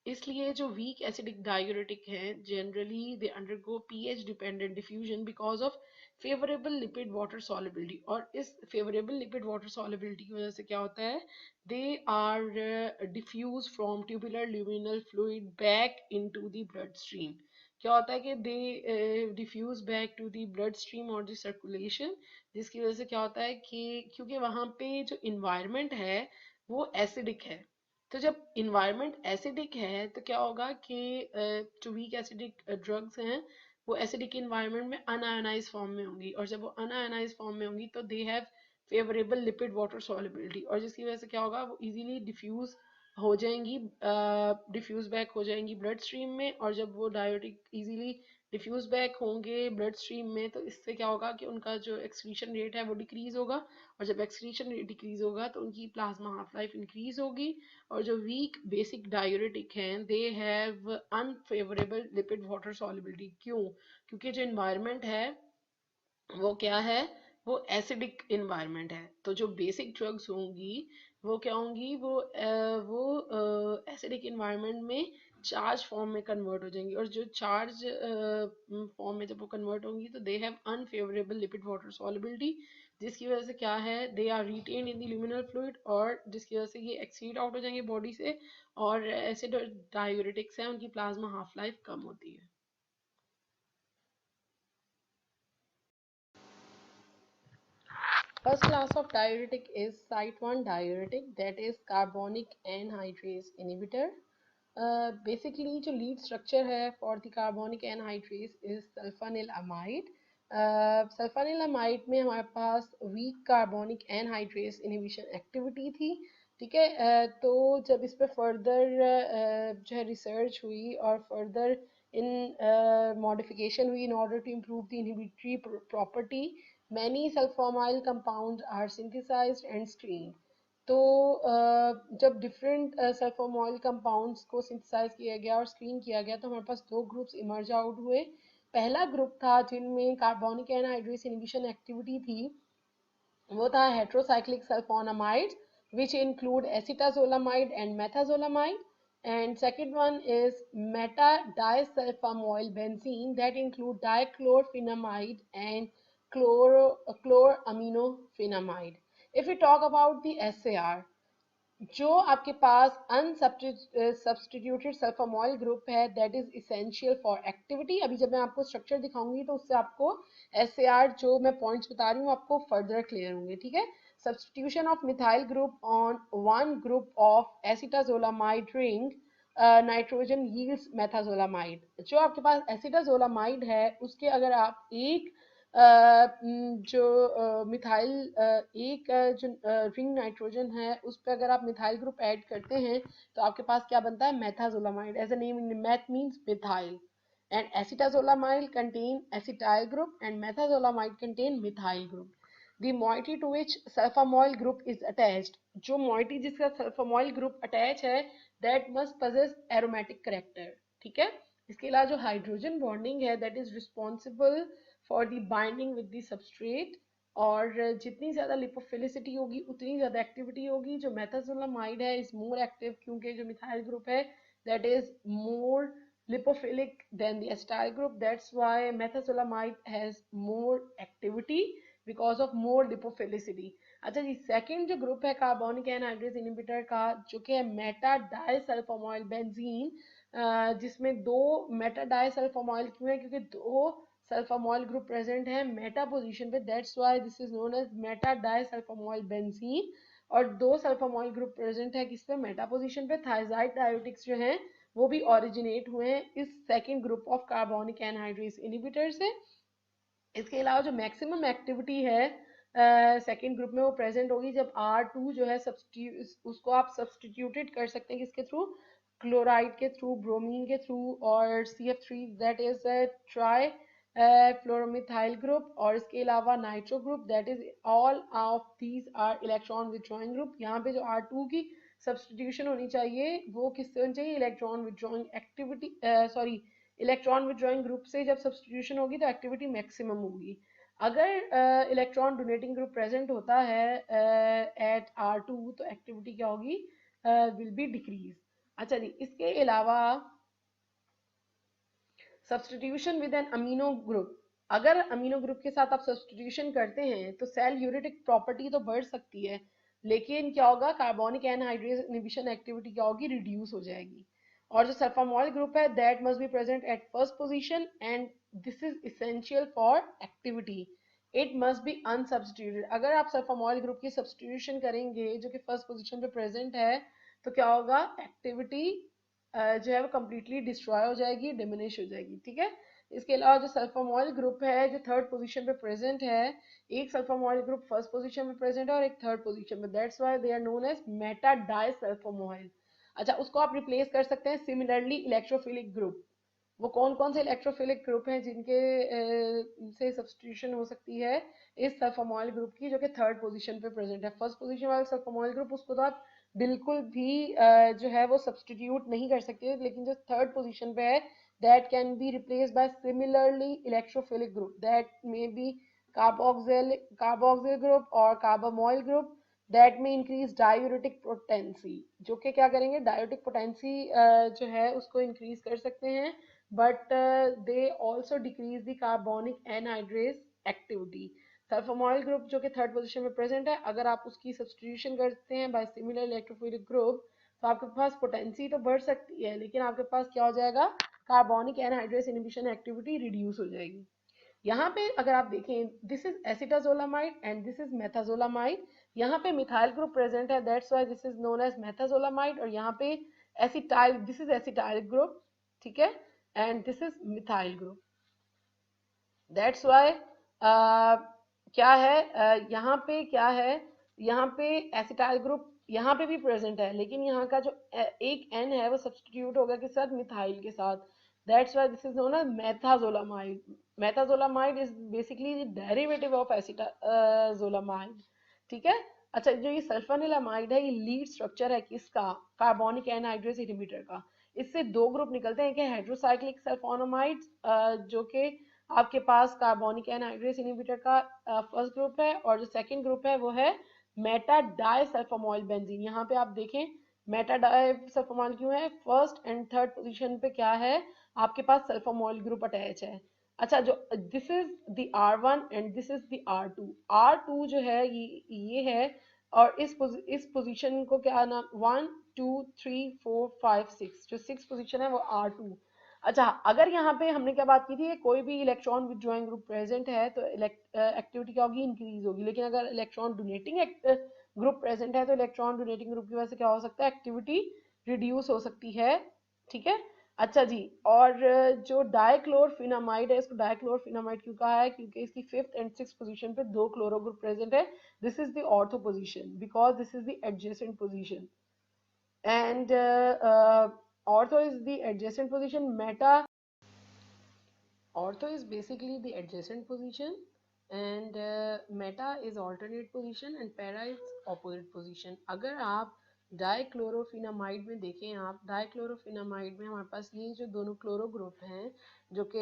[SPEAKER 1] इसलिए जो वीक एसिडिक डायूरेटिक हैं जनरली they undergo pH dependent diffusion because of favourable lipid water solubility. और इस favourable lipid water solubility की वजह से क्या होता है, they are diffuse from tubular luminal fluid back into the blood stream. क्या होता है कि they diffuse back to the blood stream और द सर्कुलेशन, जिसकी वजह से क्या होता है कि क्योंकि वहाँ पे जो इन्वायरमेंट है वो एसिडिक है, तो जब इन्वायरमेंट एसिडिक है तो क्या होगा कि जो वीक एसिडिक ड्रग्स हैं वो एसिडिक इन्वायरमेंट में अनआयोनाइज फॉर्म में होंगी, और जब वो अनआयोनाइज फॉर्म में होंगी तो they have favourable lipid water solubility, और जिसकी वजह से क्या होगा, वो इजीली डिफ्यूज हो जाएंगी, डिफ्यूज बैक हो जाएंगी ब्लड स्ट्रीम में। और जब वो डायोटिक इजीली डिफ्यूज बैक होंगे ब्लड स्ट्रीम में, तो इससे क्या होगा कि उनका जो एक्सक्रीशन रेट है वो डिक्रीज होगा, और जब एक्सक्रीशन रेट डिक्रीज होगा तो उनकी प्लाज्मा हाफ लाइफ इंक्रीज होगी। और जो वीक बेसिक डायूरेटिक हैं दे have unfavourable lipid water solubility. क्यों? क्योंकि जो इन्वायरमेंट है वो क्या है, वो एसिडिक इन्वायरमेंट है। तो जो बेसिक ड्रग्स होंगी वो क्या होंगी, वो एसिडिक इन्वायरमेंट में चार्ज फॉर्म में कन्वर्ट हो जाएंगी, और जो चार्ज फॉर्म में जब वो कन्वर्ट होंगी तो they have unfavourable lipid water solubility, जिसकी वजह से क्या है, they are retain in the luminal fluid, और जिसकी वजह से ये एक्सीड आउट हो जाएंगे बॉडी से, और एसिड और डायूरेटिक्स हैं उनकी प्लाज्मा हाफ लाइफ कम होती है। First class of diuretic is site 1 diuretic, that is carbonic anhydrase inhibitor. Basically जो lead structure है for the carbonic anhydrase is sulfanylamide. Sulfanylamide में हमारे पास weak carbonic anhydrase inhibition activity थी, ठीक है। तो जब इस पे further जो है research हुई और further in modification हुई in order to improve the inhibitory property, many sulfonyl compounds are synthesized and screened. तो जब डिफरेंट सल्फोमॉइल कंपाउंड्स को सिंथेसाइज किया गया और स्क्रीन किया गया तो हमारे पास दो ग्रुप्स इमर्ज आउट हुए। पहला ग्रुप था जिनमें कार्बोनिक एनहाइड्रेस इनहिबिशन एक्टिविटी थी, वो था heterocyclic sulfonamides which include acetazolamide and methazolamide, and second one is meta disulfamoyl benzene that include dichlorphenamide and chloraminophenamide. If we talk about the SAR, जो आपके पास अनसब्स्टिट्यूटेड सल्फामॉल group है that is essential for activity. अभी जब मैं आपको structure दिखाऊंगी तो उससे आपको एसएआर जो मैं पॉइंट्स बता रही हूँ आपको फर्दर क्लियर होंगे, ठीक है। Substitution of methyl group on one group of acetazolamide ring nitrogen yields methazolamide. जो आपके पास एसिटाजोलामाइड है उसके अगर आप एक जो मिथाइल एक जो रिंग नाइट्रोजन है उस पर अगर आप मिथाइल ग्रुप ऐड करते हैं तो आपके पास क्या बनता है, methazolamide. As a name in meth means methyl, and acetazolamide contain acetyl group and methazolamide contain methyl group. The moiety to which sulfamoyl group is attached, जो moiety जिसका sulfamoyl group attach है that must possess aromatic character, ठीक है। इसके अलावा जो hydrogen bonding है that is responsible for the binding with the substrate, और जितनी ज़्यादा लिपोफिलिसिटी होगी उतनी ज़्यादा एक्टिविटी होगी। जो मेथाजोलामाइड है इज मोर एक्टिव क्योंकि जो मिथाइल ग्रुप है that is more lipophilic than the acetyl group, that's why methazolamide has more activity because of more lipophilicity. अच्छा जी, सेकंड जो ग्रुप है कार्बोनिक एनहाइड्रेस इनहिबिटर का जो कि है मेटा डाइसल्फामोइल बेंजीन, जिसमें दो मेटा डाइसल्फामोइल क्यों है, क्योंकि दो सल्फामोइल ग्रुप प्रेजेंट है मेटा पोजीशन पे, that's why this is known as meta disulphamoyl benzene. और दो सल्फामोइल ग्रुप प्रेजेंट है किस पे, मेटा पोजीशन पे। थायजाइड डायोटिक्स जो हैं वो भी ओरिजिनेट हुए हैं इस second group of carbonic anhydrase inhibitor से। इसके अलावा जो मैक्सिमम एक्टिविटी है सेकेंड ग्रुप में वो प्रेजेंट होगी जब R2 जो है उसको आप सब्सटीट्यूटेड कर सकते हैं किसके थ्रू, क्लोराइड के थ्रू, ब्रोमीन के थ्रू, और CF3 that is trifluoromethyl group, और इसके अलावा nitro group that is all of these are electron withdrawing group. यहाँ पे जो R2 की सब्सटीट्यूशन होनी चाहिए वो किससे होनी चाहिए, electron withdrawing activity, sorry electron withdrawing group से जब सब्सटीट्यूशन होगी तो एक्टिविटी मैक्सिमम होगी। अगर इलेक्ट्रॉन डोनेटिंग ग्रुप प्रेजेंट होता है एट R2 तो एक्टिविटी क्या होगी, विल बी डिक्रीज। अच्छा जी, इसके अलावा substitution with an amino group, अगर अमीनो ग्रुप के साथ आप सब्सटीट्यूशन करते हैं तो सेल यूरेटिक प्रॉपर्टी तो बढ़ सकती है, लेकिन क्या होगा, कार्बोनिक एनहाइड्रेस इनहिबिशन एक्टिविटी क्या होगी, रिड्यूस हो जाएगी। और जो सल्फामोइल ग्रुप है that must be present at first position and this is essential for activity, it must be unsubstituted. अगर आप सल्फामोइल ग्रुप की सब्सटीट्यूशन करेंगे जो कि फर्स्ट पोजीशन पे प्रेजेंट है तो क्या होगा, एक्टिविटी जो है वो कम्प्लीटली डिस्ट्रॉय हो जाएगी, डिमिनिश हो जाएगी, ठीक है। इसके अलावा जो सल्फोमॉल ग्रुप है जो थर्ड पोजीशन पे प्रेजेंट है, एक सल्फोमॉल ग्रुप फर्स्ट पोजीशन पे प्रेजेंट है और एक थर्ड पोजीशन पे, that's why they are known as meta disulfamoyl. अच्छा, उसको आप रिप्लेस कर सकते हैं सिमिलरली इलेक्ट्रोफिलिक ग्रुप। वो कौन कौन से इलेक्ट्रोफिलिक ग्रुप हैं जिनके से सब्स्टिट्यूशन हो सकती है इस सल्फोमॉल ग्रुप की, जो कि थर्ड पोजीशन पे प्रेजेंट है। फर्स्ट पोजीशन वाला सल्फोमॉल ग्रुप उसको तो आप बिल्कुल भी जो है वो सब्स्टिट्यूट नहीं कर सकते, लेकिन जो थर्ड पोजीशन पे है that can be replace by similarly electrophilic group, that may be carboxyl group और कार्बामोइल ग्रुप, दैट में इंक्रीज डायूरेटिक पोटेंसी, जो कि क्या करेंगे, डायूरेटिक पोटेंसी जो है उसको इंक्रीज कर सकते हैं, but they also decrease the carbonic anhydrase activity। Sulfamoyl group जो कि थर्ड पोजीशन में प्रेजेंट है, अगर आप उसकी सब्स्टिट्यूशन करते हैं बाय सिमिलर इलेक्ट्रोफिलिक ग्रुप, तो आपके पास पोटेंसी तो बढ़ सकती है, लेकिन आपके पास क्या हो जाएगा, carbonic anhydrase inhibition activity reduce हो जाएगी। यहाँ पे अगर आप देखें, this is acetazolamide and this is methazolamide. यहाँ पे मिथाइल ग्रुप प्रेजेंट है, that's why this is known as methazolamide, और यहाँ पे acetyl, this is acetyl group, ठीक है, and this is methyl group. That's why क्या है, यहाँ पे क्या है, यहाँ पे एसिटाइल ग्रुप यहाँ पे भी प्रेजेंट है, लेकिन यहाँ का जो एक एन है वो सब्स्टिट्यूट होगा किस साथ, मिथाइल के साथ। That's why this is known as methazolamide. Methazolamide is basically the derivative of acetazolamide, ठीक है। अच्छा, जो ये सल्फोनिलामाइड है, ये लीड स्ट्रक्चर है किसका, कार्बोनिक एनहाइड्रेस इनहिबिटर का। इससे दो ग्रुप निकलते हैं कि हाइड्रोसाइक्लिक सल्फोनामाइड, जो कि आपके पास कार्बोनिक एनहाइड्रेस इनहिबिटर का फर्स्ट ग्रुप है, और जो सेकंड ग्रुप है वो है मेटा डाइसल्फोमॉइल बेंजीन। यहाँ पे आप देखें मेटा डाइसल्फोमॉइल क्यों है, फर्स्ट एंड थर्ड पोजीशन पे क्या है, आपके पास सल्फोमॉइल ग्रुप अटैच है। अच्छा, जो this is the R1 and this is the R2, R2 जो है ये है, और इस पोजीशन को क्या नाम, 1 2 3 4 5 6, जो सिक्स पोजीशन है वो R2। अच्छा, अगर यहाँ पे हमने क्या बात की थी, कोई भी इलेक्ट्रॉन विथड्रॉइंग ग्रुप प्रेजेंट है तो एक्टिविटी क्या होगी, इंक्रीज होगी, लेकिन अगर इलेक्ट्रॉन डोनेटिंग ग्रुप प्रेजेंट है तो इलेक्ट्रॉन डोनेटिंग ग्रुप की वजह से क्या हो सकता है, एक्टिविटी रिड्यूस हो सकती है, ठीक है। अच्छा जी, और जो डाइक्लोरफिनामाइड है, इसको डाइक्लोरफिनामाइड क्यों कहा है, क्योंकि इसकी फिफ्थ एंड सिक्स पोजीशन पे दो क्लोरो ग्रुप प्रेजेंट है। This is the ortho position because this is the adjacent position, and ortho is the adjacent position, ortho is basically the adjacent position, and meta is alternate position and para is opposite position। अगर आप डाइक्लोरोफिनामाइड में देखें, आप डाइक्लोरोफिनामाइड में हमारे पास ये जो दोनों क्लोरो ग्रुप हैं, जो कि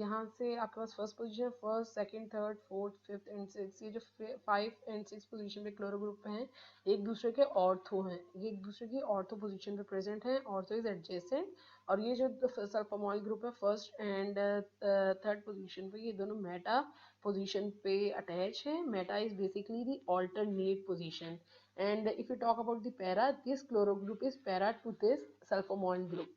[SPEAKER 1] यहाँ से आपके पास first position, first second third fourth fifth and six, ये जो 5 एंड 6 पोजीशन पे क्लोरो ग्रुप हैं, एक दूसरे के ऑर्थो हैं, ये एक दूसरे की ऑर्थो पोजीशन पे प्रेजेंट हैं, ऑर्थो इज एडजेसेंट। और ये जो सल्फोमॉल ग्रुप है फर्स्ट एंड थर्ड पोजीशन पे, ये दोनों मेटा पोजीशन पे अटैच है। Meta is basically the alternate position, and if you talk about the para, this chloro group is para to this sulfomol group।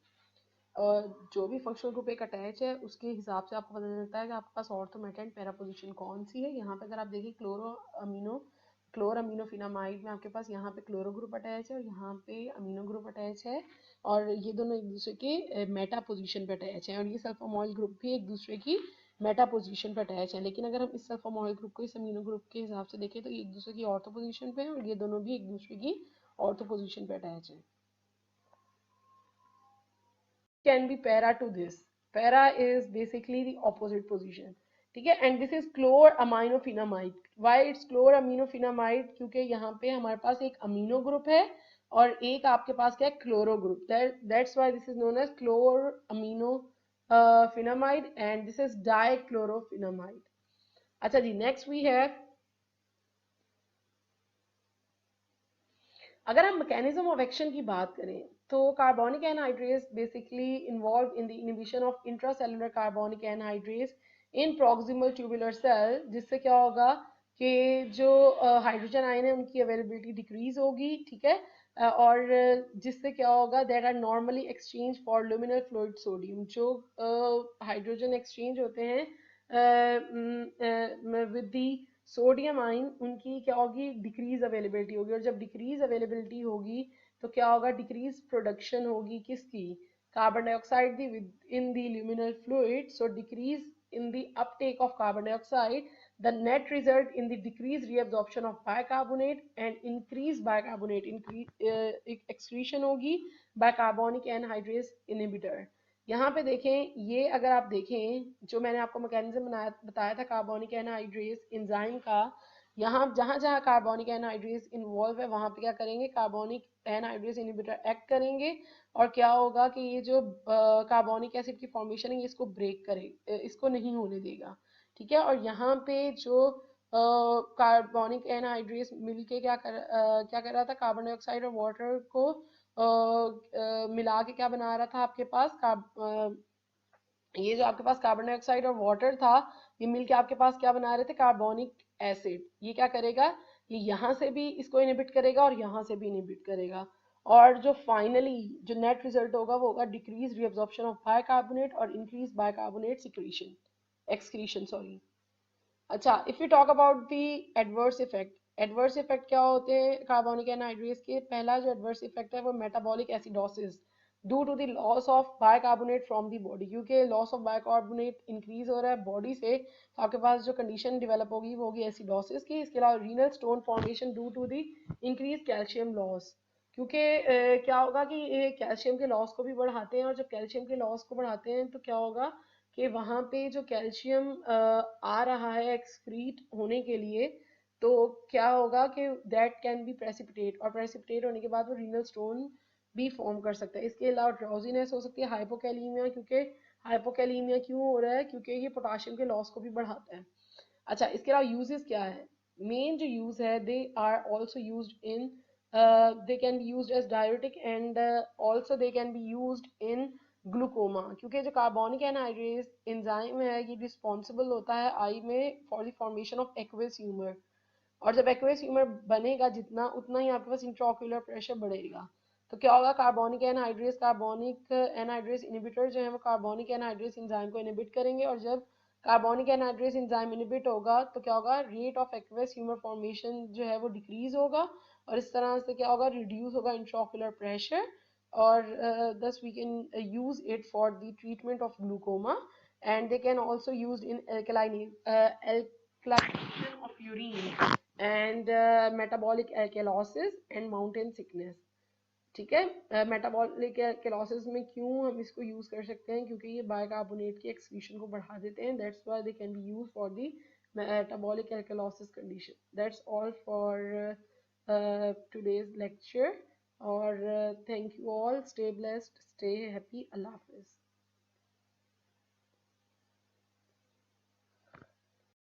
[SPEAKER 1] और जो भी फंक्शनल ग्रुप एक attach है उसके हिसाब से आपको पता चलता है कि आपके पास ortho meta and para position कौन सी है। यहाँ पे अगर आप देखिए क्लोर अमीनोफिनामाइड में आपके पास यहाँ पे क्लोरो ग्रुप अटैच है और यहाँ पे अमीनो ग्रुप अटैच है, और ये दोनों एक दूसरे के मेटा पोजीशन पे अटैच है, और ये सल्फोमॉल ग्रुप भी एक दूसरे की मेटा पोजीशन पे अटैच है। लेकिन अगर हम इस सल्फोमॉल ग्रुप को इस अमीनो ग्रुप के हिसाब से देखें तो ये एक दूसरे की ऑर्थो पोजीशन पे है, और ये दोनों भी एक दूसरे की ऑर्थो पोजीशन पे अटैच है। can be para to this, para is basically the opposite position, ठीक है। and this is chloraminophenamide, why it's chloraminophenamide, क्योंकि यहाँ पे हमारे पास एक अमीनो ग्रुप है और एक आपके पास क्या है, chloro group, that's why this is known as chloraminophenamide and this is dichlorophenamide। अच्छा जी, next we have, अगर हम मैकेनिज्म ऑफ एक्शन की बात करें तो carbonic anhydrase basically involve in the inhibition of intracellular carbonic anhydrase in proximal tubular cell, जिससे क्या होगा कि जो हाइड्रोजन आयन है उनकी अवेलेबिलिटी डिक्रीज होगी, ठीक है। और जिससे क्या होगा, that are normally exchange for luminal fluid sodium, जो हाइड्रोजन एक्सचेंज होते हैं विद दी सोडियम आयन, उनकी क्या होगी, डिक्रीज अवेलेबिलिटी होगी, और जब डिक्रीज अवेलेबिलिटी होगी तो क्या होगा, डिक्रीज प्रोडक्शन होगी किसकी, carbon dioxide the with in the luminal fluid, so decrease in the uptake of carbon dioxide, the net result in the decreased reabsorption of bicarbonate and increased bicarbonate excretion होगी by carbonic anhydrase inhibitor. यहाँ पे देखें, ये अगर आप देखें जो मैंने आपको मैकेनिज्म बताया था कार्बोनिक एनहाइड्रेस एंजाइम का, यहाँ जहाँ जहाँ कार्बोनिक एनहाइड्रेस इन्वॉल्व है वहाँ पे क्या करेंगे, कार्बोनिक एनहाइड्रेस इनहिबिटर एक्ट करेंगे और क्या होगा कि ये जो कार्बोनिक एसिड की फॉर्मेशन है इसको ब्रेक करे, इसको नहीं होने देगा, ठीक है। और यहाँ पे जो कार्बोनिक एनहाइड्रेस मिलके क्या कर रहा था, कार्बन डाइऑक्साइड और वाटर को मिला के क्या बना रहा था आपके पास ये जो आपके पास कार्बन डाइऑक्साइड और वाटर था, ये मिलके आपके पास क्या बना रहे थे, कार्बोनिक एसिड। ये क्या करेगा, ये यहाँ से भी इसको इनहिबिट करेगा और यहाँ से भी इनहिबिट करेगा, और जो फाइनली जो नेट रिजल्ट होगा वो होगा डिक्रीज रीअब्जॉर्प्शन ऑफ बाइकार्बोनेट और increase bicarbonate secretion excretion sorry. अच्छा, if you talk about the adverse effect, adverse effect क्या होते हैं कार्बोनिक एनहाइड्रेस के, पहला जो एडवर्स इफेक्ट है वो metabolic acidosis due to the loss of bicarbonate from the body, क्योंकि लॉस ऑफ बाइकार्बोनेट इंक्रीज हो रहा है बॉडी से, तो आपके पास जो कंडीशन डेवलप होगी वो होगी एसिडोसिस की। इसके अलावा renal stone formation due to the increase calcium loss, क्योंकि क्या होगा कि ये कैल्शियम के लॉस को भी बढ़ाते हैं, और जब कैल्शियम के लॉस को बढ़ाते हैं तो क्या होगा कि वहाँ पे जो कैल्शियम आ रहा है एक्सक्रीट होने के लिए, तो क्या होगा कि दैट कैन बी प्रेसिपिटेट, और प्रेसिपिटेट होने के बाद वो रीनल स्टोन भी फॉर्म कर सकता है। इसके अलावा ड्राउजीनेस हो सकती है, हाइपोकैलीमिया, क्योंकि हाइपोकैलीमिया क्यों हो रहा है, क्योंकि ये पोटाशियम के लॉस को भी बढ़ाता है। अच्छा, इसके अलावा यूजेस क्या है, मेन जो यूज है, they are also used in they can be used as diuretic and also they can be used in glaucoma, क्योंकि जो कार्बोनिक एनहाइड्रेस एंजाइम है ये रिस्पॉन्सिबल होता है आई में for the formation of aqueous humour, और जब एक्वेस ह्यूमर बनेगा जितना उतना ही आपके पास इंट्राओक्यूलर प्रेशर बढ़ेगा। तो क्या होगा, कार्बोनिक एनहाइड्रेस इनहिबिटर जो है वो कार्बोनिक एनहाइड्रेस एंजाइम को इनहिबिट करेंगे, और जब कार्बोनिक एनहाइड्रेस एंजाइम इनहिबिट होगा तो क्या होगा, rate of aqueous humour formation जो है वो डिक्रीज होगा, और इस तरह से क्या होगा, रिड्यूस होगा इंट्राओक्यूलर प्रेशर, और thus we can use it for the treatment of glaucoma, and they can also used in alkalinization of urine and metabolic alkalosis and mountain sickness, ठीक है। मेटाबॉलिक एल्केलॉसिस में क्यों हम इसको यूज कर सकते हैं, क्योंकि ये बाइकार्बोनेट की एक्सक्रीशन को बढ़ा देते हैं, that's why they can be use for the metabolic alkalosis condition. That's all for today's lecture, और thank you all, stay blessed, stay happy, Allah Hafiz.